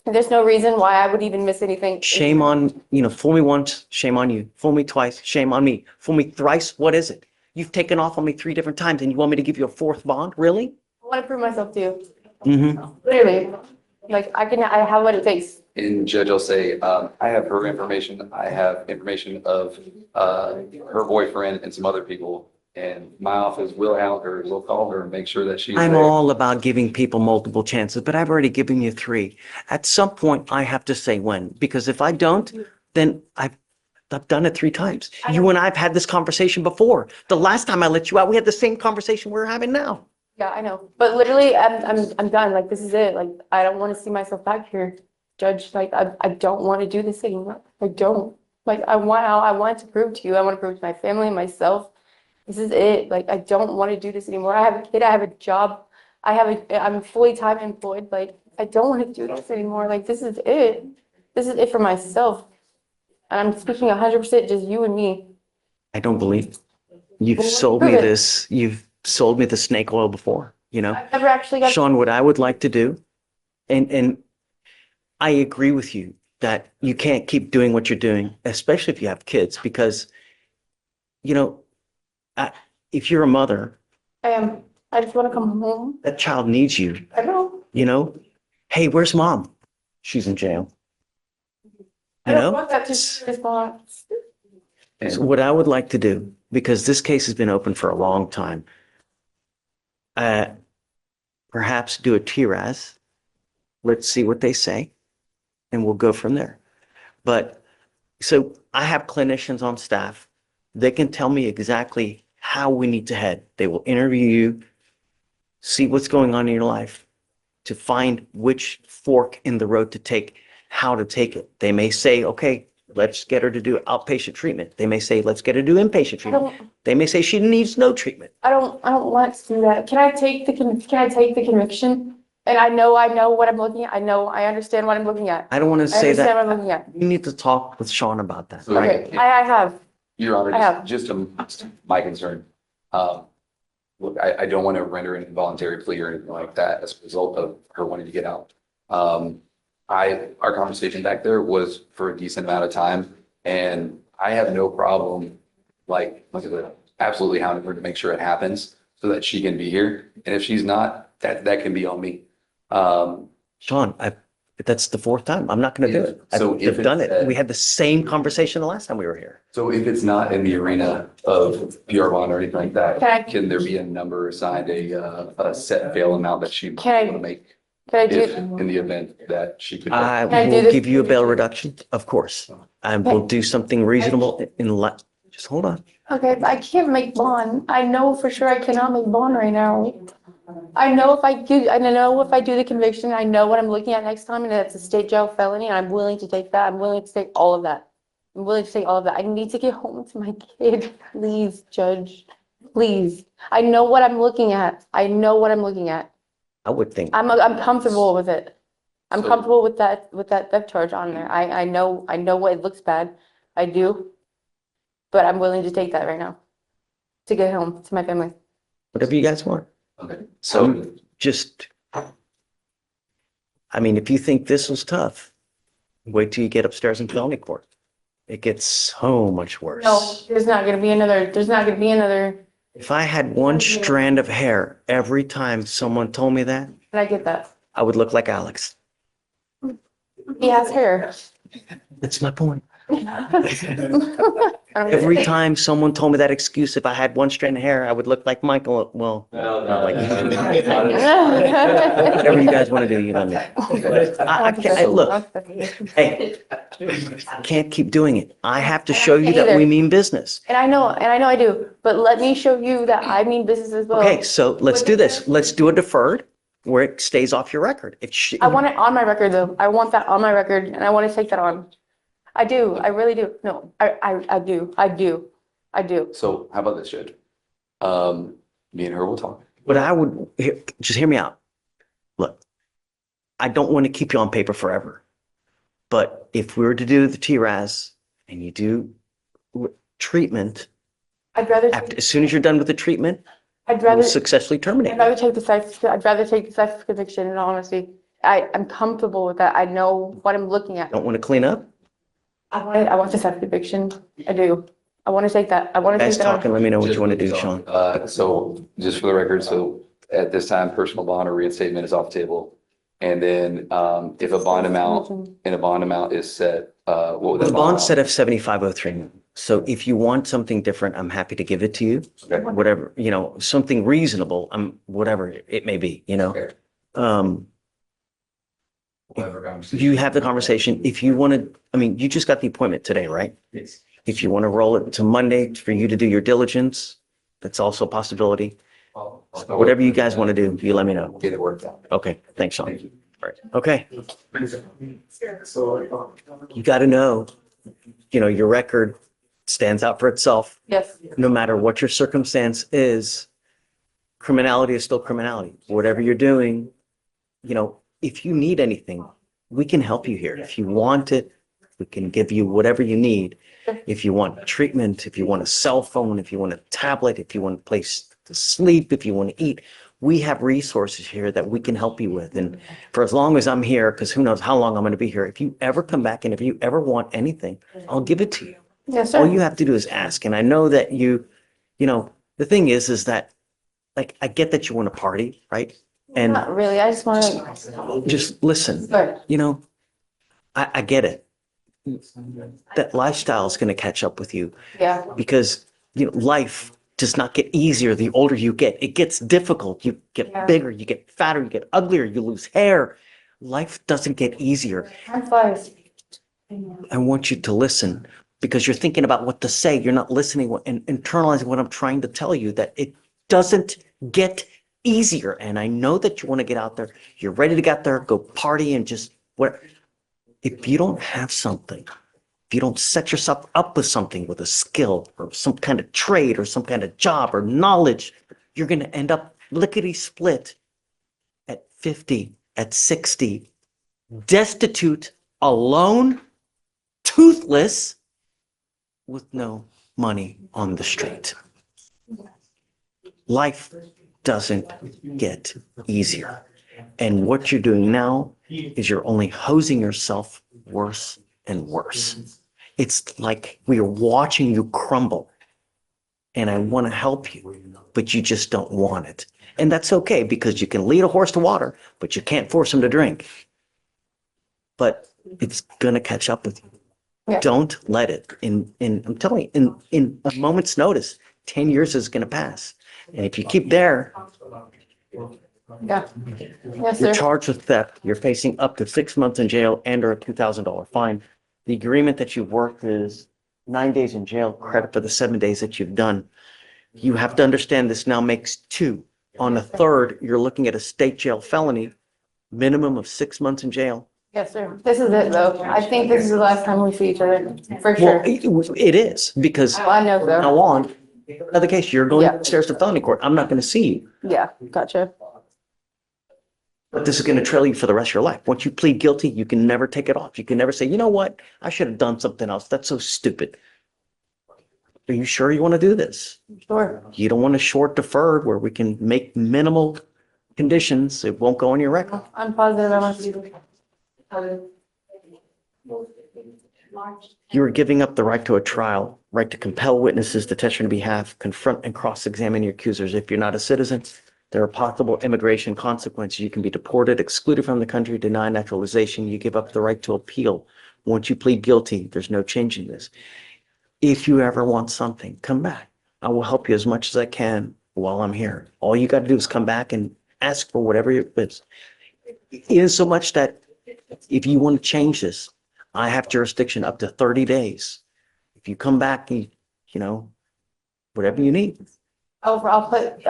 There's no reason why I would even miss anything. Shame on, fool me once, shame on you. Fool me twice, shame on me. Fool me thrice, what is it? You've taken off on me 3 different times and you want me to give you a 4th bond? Really? I want to prove myself to you. Mm-hmm. Literally. Like I have what it takes. And Judge, I'll say, I have her information. I have information of her boyfriend and some other people. And my office will hound her, will call her and make sure that she's I'm there. all about giving people multiple chances, but I've already given you 3. At some point, I have to say when, because if I don't, then I've done it 3 times. You and I have had this conversation before. The last time I let you out, we had the same conversation we're having now. Yeah, I know. But literally, I'm done. Like, this is it. Like, I don't want to see myself back here, Judge. Like, I don't want to do this anymore. I don't. Like, I want to prove to you. I want to prove to my family and myself. This is it. Like, I don't want to do this anymore. I have a kid. I have a job. I'm fully time employed. Like, I don't want to do this anymore. Like, this is it. This is it for myself. And I'm speaking 100% just you and me. I don't believe it. You've sold me this. You've sold me the snake oil before, I've never actually got. Sean, what I would like to do, and I agree with you that you can't keep doing what you're doing, especially if you have kids, because, if you're a mother, I am. I just want to come home. that child needs you, I know. Hey, where's mom? She's in jail. I don't want that to response. So what I would like to do, because this case has been open for a long time, perhaps do a TRAS. Let's see what they say, and we'll go from there. But so I have clinicians on staff. They can tell me exactly how we need to head. They will interview you, see what's going on in your life, to find which fork in the road to take, how to take it. They may say, okay, let's get her to do outpatient treatment. They may say, let's get her to do inpatient treatment. They may say she needs no treatment. I don't want to do that. Can I take the conviction? And I know what I'm looking at. I understand what I'm looking at. I don't want to I say understand that. what I'm looking at. You need to talk with Sean about that. So, Okay, I have. Your Honor, I have. just my concern. Look, I don't want to render an involuntary plea or anything like that as a result of her wanting to get out. Our conversation back there was for a decent amount of time, and I have no problem, like I said, absolutely hounding her to make sure it happens so that she can be here. And if she's not, that can be on me. Sean, that's the 4th time. I'm not going to do it. So if I've done it's, it. We had the same conversation the last time we were here. So if it's not in the arena of PR bond or anything like that, Okay. can there be a number assigned, a set bail amount that she would Can I- want to make? Can I If, do? in the event that she could. I Can I do will this? give you a bail reduction, of course. I will do something reasonable just hold on. Okay, but I can't make bond. I know for sure I cannot make bond right now. I know if I do the conviction, I know what I'm looking at next time, and it's a state jail felony, and I'm willing to take that. I'm willing to take all of that. I'm willing to take all of that. I need to get home to my kid. Please, Judge. Please. I know what I'm looking at. I know what I'm looking at. I would think. I'm comfortable with it. I'm So- comfortable with that theft charge on there. I know what it looks bad. I do. But I'm willing to take that right now to get home to my family. Whatever you guys want. Okay, so Just, if you think this was tough, wait till you get upstairs in felony court. It gets so much worse. No, there's not gonna be another, If I had one strand of hair every time someone told me that, and I get that. I would look like Alex. He has hair. That's my point. I don't Every get it. time someone told me that excuse, if I had one strand of hair, I would look like Michael. Well, not like whatever you guys want to do, you know me. I can't, look, hey, I can't keep doing it. I have to show you that we mean business. And I know I do, but let me show you that I mean business as well. Okay, so let's do this. Let's do a deferred where it stays off your record. I want it on my record though. I want that on my record and I want to take that on. I do. I really do. No, I do. I do. I do. So how about this, Judge? Me and her will talk. What I would, just hear me out. Look, I don't want to keep you on paper forever. But if we were to do the TRAS and you do treatment, I'd rather, as soon as you're done with the treatment, I'd we'll rather, successfully terminate. I'd rather take the sex conviction in all honesty. I'm comfortable with that. I know what I'm looking at. Don't want to clean up? I want to set eviction. I do. I want to take that. I want to Guys take that talking, on. let me know what Just you want to do, really Sean. So just for the record, so at this time, personal bond or reinstatement is off the table. And then, if a bond amount is set, what would The that bond amount? set of 7503. So if you want something different, I'm happy to give it to you. Okay. Whatever, something reasonable, whatever it may be, Okay. Um, you have the conversation. If you want to, you just got the appointment today, right? If you want to roll it to Monday for you to do your diligence, that's also a possibility. Whatever you guys want to do, you let me know. Get it worked out. Okay, thanks, Sean. Thank you. All right. Okay. You got to know, your record stands out for itself. Yes. No matter what your circumstance is, criminality is still criminality. Whatever you're doing, if you need anything, we can help you here. If you want it, we can give you whatever you need. If you want treatment, if you want a cell phone, if you want a tablet, if you want a place to sleep, if you want to eat, we have resources here that we can help you with. And for as long as I'm here, because who knows how long I'm going to be here, if you ever come back and if you ever want anything, I'll give it to you. Yes, All sir. you have to do is ask. And I know that the thing is that, like, I get that you want to party, right? And Not really. I just want to. just listen, But I get it. That lifestyle is going to catch up with you yeah. because, life does not get easier the older you get. It gets difficult. You get Yeah. bigger, you get fatter, you get uglier, you lose hair. Life doesn't get easier. Time flies. I want you to listen because you're thinking about what to say. You're not listening and internalizing what I'm trying to tell you, that it doesn't get easier. And I know that you want to get out there. You're ready to get out there, go party and just what. If you don't have something, if you don't set yourself up with something, with a skill or some kind of trade or some kind of job or knowledge, you're going to end up lickety split at 50, at 60, destitute, alone, toothless, with no money on the street. Life doesn't get easier. And what you're doing now is you're only hosing yourself worse and worse. It's like we are watching you crumble. And I want to help you, but you just don't want it. And that's okay because you can lead a horse to water, but you can't force him to drink. But it's going to catch up with you. Yeah. Don't let it. I'm telling you, in a moment's notice, 10 years is going to pass. And if you keep there, Yeah. Yes, you're sir. charged with theft. You're facing up to 6 months in jail and or a $2,000 fine. The agreement that you've worked is 9 days in jail, credit for the 7 days that you've done. You have to understand this now makes 2. On the 3rd, you're looking at a state jail felony, minimum of 6 months in jail. Yes, sir. This is it, though. I think this is the last time we see each other, for Well, sure. it is because Oh, I know, from so. now on, another case, you're going Yeah. upstairs to felony court. I'm not going to see you. Yeah, gotcha. But this is going to trail you for the rest of your life. Once you plead guilty, you can never take it off. You can never say, you know what? I should have done something else. That's so stupid. Are you sure you want to do this? Sure. You don't want to short deferred where we can make minimal conditions. It won't go on your record. I'm positive I want to do this. You are giving up the right to a trial, right to compel witnesses to testify on your behalf, confront and cross-examine your accusers. If you're not a citizen, there are possible immigration consequences. You can be deported, excluded from the country, denied naturalization. You give up the right to appeal. Once you plead guilty, there's no changing this. If you ever want something, come back. I will help you as much as I can while I'm here. All you got to do is come back and ask for whatever it is. It is so much that if you want to change this, I have jurisdiction up to 30 days. If you come back and, whatever you need. I'll put